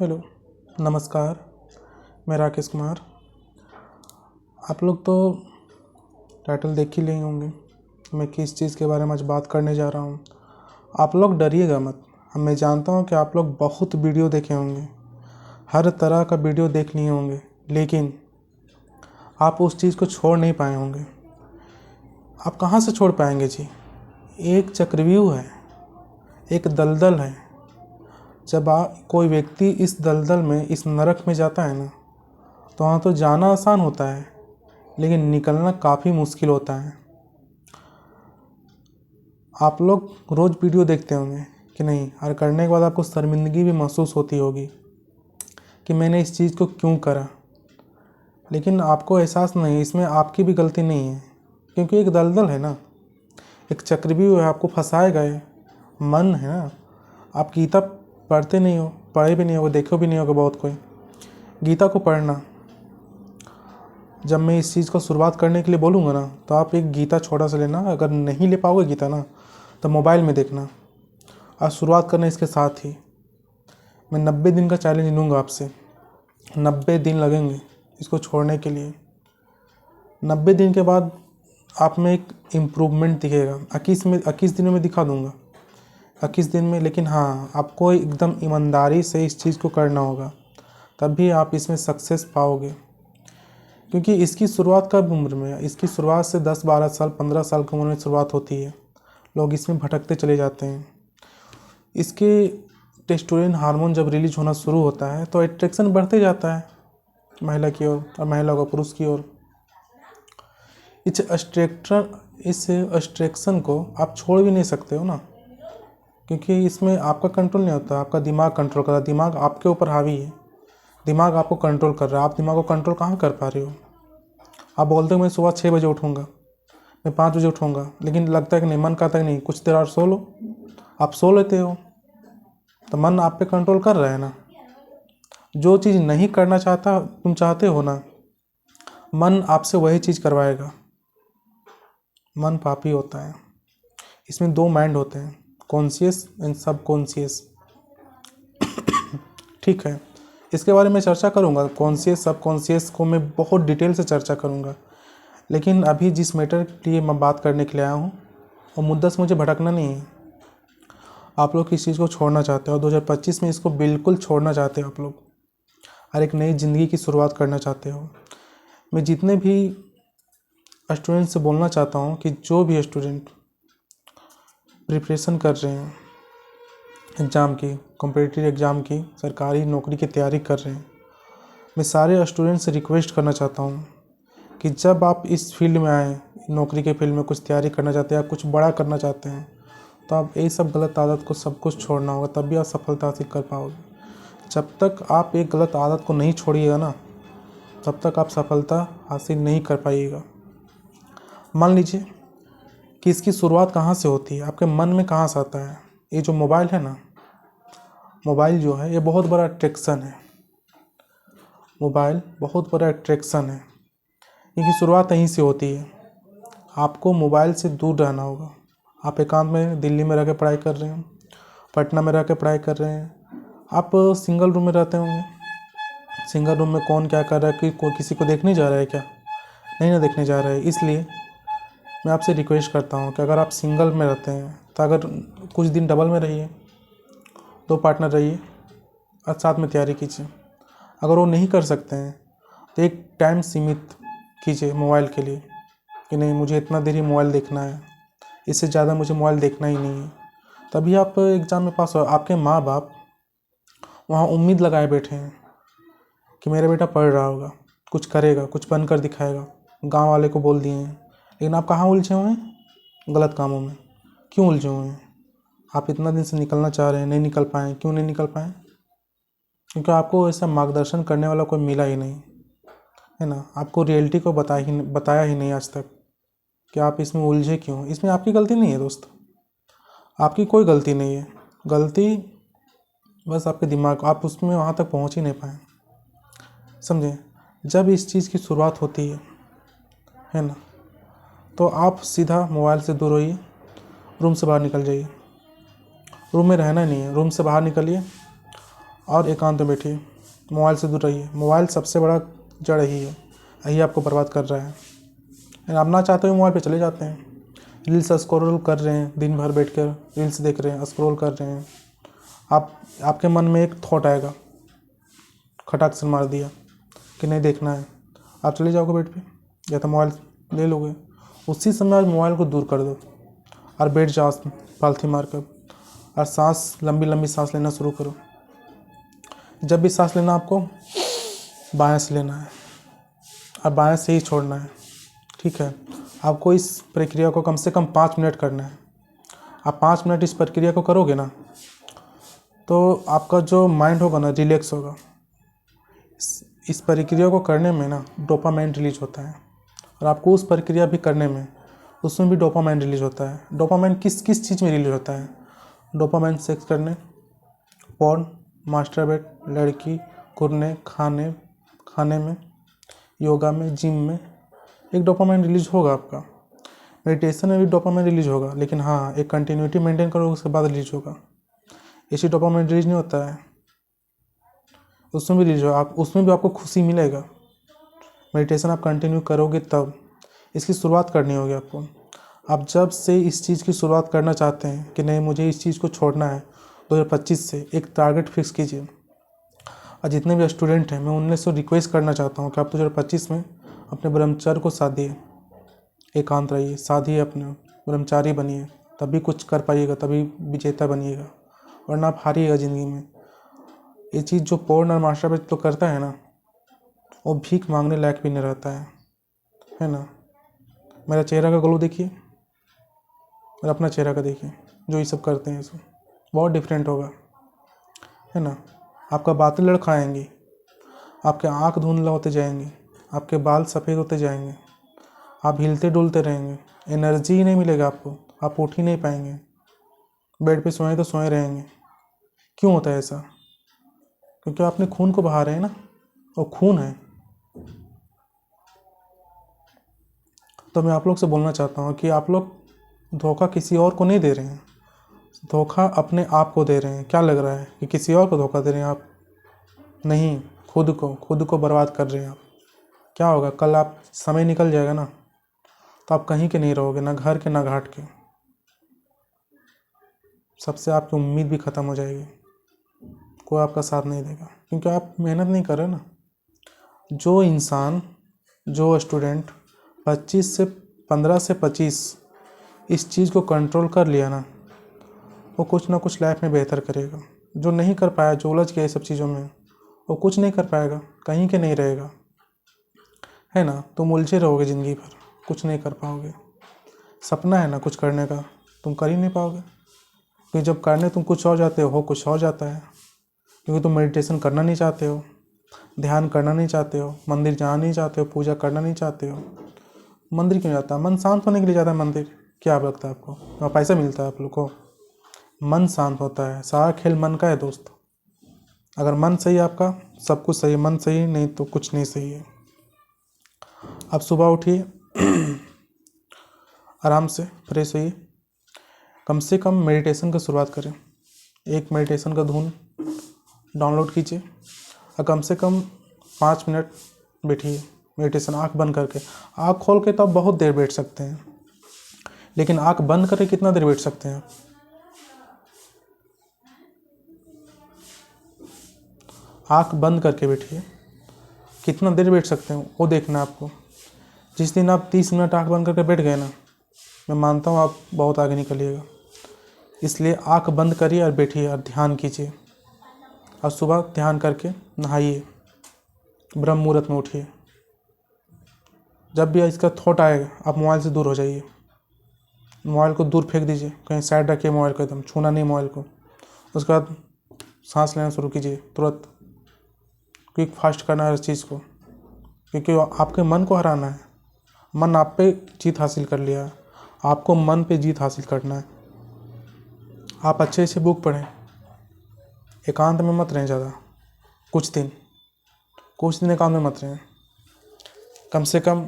Hello, नमस्कार। मैं राकेश कुमार। आप लोग तो टाइटल देख ही लिए होंगे मैं किस चीज़ के बारे में आज बात करने जा रहा हूँ। आप लोग डरिएगा मत। मैं जानता हूँ कि आप लोग बहुत वीडियो देखे होंगे, हर तरह का वीडियो देख लिए होंगे, लेकिन आप उस चीज़ को छोड़ नहीं पाए होंगे। आप कहाँ से छोड़ पाएंगे जी? एक चक्रव्यूह है, एक दलदल है। जब कोई व्यक्ति इस दलदल में, इस नरक में जाता है ना, तो वहाँ तो जाना आसान होता है, लेकिन निकलना काफ़ी मुश्किल होता है। आप लोग रोज़ वीडियो देखते होंगे कि नहीं, और करने के बाद आपको शर्मिंदगी भी महसूस होती होगी कि मैंने इस चीज़ को क्यों करा। लेकिन आपको एहसास नहीं, इसमें आपकी भी गलती नहीं है, क्योंकि एक दलदल है ना, एक चक्रव्यूह है, आपको फंसाएगा। मन है ना। आप गीता पढ़ते नहीं हो, पढ़े भी नहीं हो, देखो भी नहीं होगा बहुत कोई। गीता को पढ़ना, जब मैं इस चीज़ को शुरुआत करने के लिए बोलूँगा ना, तो आप एक गीता छोटा सा लेना। अगर नहीं ले पाओगे गीता ना, तो मोबाइल में देखना। आज शुरुआत करना इसके साथ ही। मैं 90 दिन का चैलेंज लूँगा आपसे। 90 दिन लगेंगे इसको छोड़ने के लिए। 90 दिन के बाद आप में एक इम्प्रूवमेंट दिखेगा। 21 दिनों में दिखा दूँगा, 21 दिन में। लेकिन हाँ, आपको एकदम ईमानदारी से इस चीज़ को करना होगा, तभी आप इसमें सक्सेस पाओगे। क्योंकि इसकी शुरुआत कब उम्र में है? इसकी शुरुआत से 10, 12 साल, 15 साल की उम्र में शुरुआत होती है। लोग इसमें भटकते चले जाते हैं। इसके टेस्टोस्टेरोन हार्मोन जब रिलीज होना शुरू होता है, तो अट्रैक्शन बढ़ते जाता है महिला की ओर, और महिला को पुरुष की ओर। इस अट्रैक्शन को आप छोड़ भी नहीं सकते हो ना, क्योंकि इसमें आपका कंट्रोल नहीं होता, आपका दिमाग कंट्रोल कर रहा है। दिमाग आपके ऊपर हावी है, दिमाग आपको कंट्रोल कर रहा है। आप दिमाग को कंट्रोल कहाँ कर पा रहे हो? आप बोलते हो मैं सुबह 6 बजे उठूँगा, मैं 5 बजे उठूँगा, लेकिन लगता है कि नहीं, मन कहता है कि नहीं, कुछ देर और सो लो। आप सो लेते हो, तो मन आप पे कंट्रोल कर रहा है ना। जो चीज़ नहीं करना चाहता, तुम चाहते हो ना, मन आपसे वही चीज़ करवाएगा। मन पापी होता है। इसमें 2 माइंड होते हैं, कॉन्शियस एंड सबकॉन्शियस। ठीक है, इसके बारे में चर्चा करूँगा। कॉन्शियस सबकॉन्शियस को मैं बहुत डिटेल से चर्चा करूँगा। लेकिन अभी जिस मैटर के लिए मैं बात करने के लिए आया हूँ, वो मुद्दा से मुझे भटकना नहीं है। आप लोग इस चीज़ को छोड़ना चाहते हो, 2025 में इसको बिल्कुल छोड़ना चाहते हो आप लोग, और एक नई ज़िंदगी की शुरुआत करना चाहते हो। मैं जितने भी स्टूडेंट से बोलना चाहता हूँ कि जो भी स्टूडेंट प्रिपरेशन कर रहे हैं एग्ज़ाम की, कॉम्पिटिटिव एग्ज़ाम की, सरकारी नौकरी की तैयारी कर रहे हैं, मैं सारे स्टूडेंट से रिक्वेस्ट करना चाहता हूँ कि जब आप इस फील्ड में आएँ, नौकरी के फील्ड में कुछ तैयारी करना चाहते हैं, आप कुछ बड़ा करना चाहते हैं, तो आप ये सब गलत आदत को सब कुछ छोड़ना होगा, तभी आप सफलता हासिल कर पाओगे। जब तक आप एक गलत आदत को नहीं छोड़िएगा ना, तब तक आप सफलता हासिल नहीं कर पाइएगा। मान लीजिए कि इसकी शुरुआत कहाँ से होती है, आपके मन में कहाँ से आता है। ये जो मोबाइल है ना, मोबाइल जो है, ये बहुत बड़ा अट्रैक्शन है। मोबाइल बहुत बड़ा अट्रैक्शन है। इनकी शुरुआत यहीं से होती है। आपको मोबाइल से दूर रहना होगा। आप एकांत में दिल्ली में रह के पढ़ाई कर रहे हैं, पटना में रह के पढ़ाई कर रहे हैं, आप सिंगल रूम में रहते होंगे। सिंगल रूम में कौन क्या कर रहा है, कि कोई किसी को देखने जा रहा है क्या? नहीं ना देखने जा रहा है। इसलिए मैं आपसे रिक्वेस्ट करता हूँ कि अगर आप सिंगल में रहते हैं, तो अगर कुछ दिन डबल में रहिए, 2 पार्टनर रहिए और साथ में तैयारी कीजिए। अगर वो नहीं कर सकते हैं, तो एक टाइम सीमित कीजिए मोबाइल के लिए, कि नहीं, मुझे इतना देर ही मोबाइल देखना है, इससे ज़्यादा मुझे मोबाइल देखना ही नहीं है। तभी आप एग्ज़ाम में पास हो। आपके माँ बाप वहाँ उम्मीद लगाए बैठे हैं कि मेरा बेटा पढ़ रहा होगा, कुछ करेगा, कुछ बनकर दिखाएगा। गांव वाले को बोल दिए हैं, लेकिन आप कहाँ उलझे हुए हैं? गलत कामों में। क्यों उलझे हुए हैं? आप इतना दिन से निकलना चाह रहे हैं, नहीं निकल पाए। क्यों नहीं निकल पाए? क्योंकि आपको ऐसा मार्गदर्शन करने वाला कोई मिला ही नहीं है ना। आपको रियलिटी को बताया ही नहीं आज तक कि आप इसमें उलझे क्यों। इसमें आपकी गलती नहीं है दोस्त, आपकी कोई गलती नहीं है। गलती बस आपके दिमाग, आप उसमें वहाँ तक पहुँच ही नहीं पाए, समझे। जब इस चीज़ की शुरुआत होती है ना, तो आप सीधा मोबाइल से दूर होइए, रूम से बाहर निकल जाइए। रूम में रहना नहीं है, रूम से बाहर निकलिए और एकांत में बैठिए, मोबाइल से दूर रहिए। मोबाइल सबसे बड़ा जड़ यही है, यही आपको बर्बाद कर रहा है। आप ना चाहते हुए मोबाइल पे चले जाते हैं, रील्स स्क्रॉल कर रहे हैं, दिन भर बैठकर रील्स देख रहे हैं, स्क्रॉल कर रहे हैं। आपके मन में एक थॉट आएगा, खटाक से मार दिया कि नहीं देखना है, आप चले जाओगे बेड पे या तो मोबाइल ले लोगे। उसी समय आप मोबाइल को दूर कर दो और बैठ जाओ पालथी मारकर, और सांस लंबी लंबी सांस लेना शुरू करो। जब भी सांस लेना आपको बाएं से लेना है और बाएं से ही छोड़ना है, ठीक है। आपको इस प्रक्रिया को कम से कम 5 मिनट करना है। आप 5 मिनट इस प्रक्रिया को करोगे ना, तो आपका जो माइंड होगा ना रिलैक्स होगा। इस प्रक्रिया को करने में ना डोपामाइन रिलीज होता है, और आपको उस प्रक्रिया भी करने में उसमें भी डोपामाइन रिलीज होता है। डोपामाइन किस किस चीज़ में रिलीज होता है? डोपामाइन सेक्स करने, पॉर्न, मास्टरबेट, लड़की, घूरने, खाने में, योगा में, जिम में एक डोपामाइन रिलीज होगा आपका। मेडिटेशन में भी डोपामाइन रिलीज होगा, लेकिन हाँ एक कंटिन्यूटी मेंटेन करोगे उसके बाद रिलीज होगा। ऐसी डोपामाइन रिलीज नहीं होता है, उसमें भी रिलीज होगा। उसमें भी आपको खुशी मिलेगा। मेडिटेशन आप कंटिन्यू करोगे तब। इसकी शुरुआत करनी होगी आपको। आप जब से इस चीज़ की शुरुआत करना चाहते हैं कि नहीं मुझे इस चीज़ को छोड़ना है 2025 से, एक टारगेट फिक्स कीजिए। और जितने भी स्टूडेंट हैं मैं उनमें से रिक्वेस्ट करना चाहता हूँ कि आप 2025 में अपने ब्रह्मचर्य को साधिए, एकांत रहिए, साधिए, अपने ब्रह्मचारी बनिए, तभी कुछ कर पाइएगा, तभी विजेता बनिएगा, वरना आप हारिएगा ज़िंदगी में। ये चीज़ जो पोर्न और मास्टरबेट तो करता है ना, वो भीख मांगने लायक भी नहीं रहता है ना। मेरा चेहरा का ग्लो देखिए और अपना चेहरा का देखिए, जो ये सब करते हैं इसमें बहुत डिफरेंट होगा, है ना। आपका बातें लड़खड़ाएंगी, आपके आँख धुंधला होते जाएंगे, आपके बाल सफ़ेद होते जाएंगे, आप हिलते डुलते रहेंगे, एनर्जी ही नहीं मिलेगा आपको, आप उठ ही नहीं पाएंगे, बेड पे सोए तो सोए रहेंगे। क्यों होता है ऐसा? क्योंकि आपने खून को बहा रहे हैं ना, और खून है। तो मैं आप लोग से बोलना चाहता हूँ कि आप लोग धोखा किसी और को नहीं दे रहे हैं, धोखा अपने आप को दे रहे हैं। क्या लग रहा है कि किसी और को धोखा दे रहे हैं आप? नहीं, खुद को बर्बाद कर रहे हैं आप। क्या होगा कल? आप समय निकल जाएगा ना, तो आप कहीं के नहीं रहोगे, ना घर के ना घाट के। सबसे आपकी उम्मीद भी ख़त्म हो जाएगी, कोई आपका साथ नहीं देगा, क्योंकि आप मेहनत नहीं कर रहे ना। जो इंसान, जो स्टूडेंट 15 से 25 इस चीज़ को कंट्रोल कर लिया ना, वो कुछ ना कुछ लाइफ में बेहतर करेगा। जो नहीं कर पाया, जो उलझ गया ये सब चीज़ों में, वो कुछ नहीं कर पाएगा, कहीं के नहीं रहेगा, है ना। तुम उलझे रहोगे ज़िंदगी भर, कुछ नहीं कर पाओगे। सपना है ना कुछ करने का, तुम कर ही नहीं पाओगे, क्योंकि जब करने तुम कुछ और जाते हो कुछ और जाता है। क्योंकि तुम मेडिटेशन करना नहीं चाहते हो, ध्यान करना नहीं चाहते हो, मंदिर जाना नहीं चाहते हो, पूजा करना नहीं चाहते हो। मंदिर क्यों जाता है? मन शांत होने के लिए जाता है मंदिर। क्या लगता है आपको वहाँ पैसा मिलता है आप लोग को? मन शांत होता है, सारा खेल मन का है दोस्त। अगर मन सही है आपका, सब कुछ सही है। मन सही नहीं तो कुछ नहीं सही है। अब सुबह उठिए, आराम से फ्रेश होइए, कम से कम मेडिटेशन की शुरुआत करें। एक मेडिटेशन का धुन डाउनलोड कीजिए और कम से कम 5 मिनट बैठिए मेडिटेशन, आँख बंद करके। आँख खोल के तो आप बहुत देर बैठ सकते हैं, लेकिन आँख बंद करके कितना देर बैठ सकते हैं आप? आँख बंद करके बैठिए, कितना देर बैठ सकते हैं वो देखना है आपको। जिस दिन आप 30 मिनट आँख बंद करके बैठ गए ना, मैं मानता हूँ आप बहुत आगे निकलिएगा। इसलिए आँख बंद करिए और बैठिए और ध्यान कीजिए। और सुबह ध्यान करके नहाइए, ब्रह्म मुहूर्त में उठिए। जब भी इसका थॉट आएगा आप मोबाइल से दूर हो जाइए, मोबाइल को दूर फेंक दीजिए, कहीं साइड रखिए मोबाइल को, एकदम छूना नहीं मोबाइल को। उसके बाद सांस लेना शुरू कीजिए तुरंत। क्विक फास्ट करना है इस चीज़ को, क्योंकि आपके मन को हराना है। मन आप पे जीत हासिल कर लिया है, आपको मन पे जीत हासिल करना है। आप अच्छे से बुक पढ़ें, एकांत में मत रहें ज़्यादा। कुछ दिन एकांत में मत रहें, कम से कम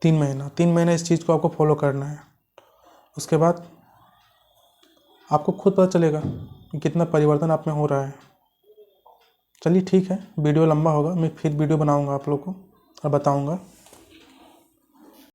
3 महीना इस चीज़ को आपको फॉलो करना है। उसके बाद आपको खुद पता चलेगा कि कितना परिवर्तन आप में हो रहा है। चलिए ठीक है, वीडियो लंबा होगा, मैं फिर वीडियो बनाऊंगा आप लोग को और बताऊंगा।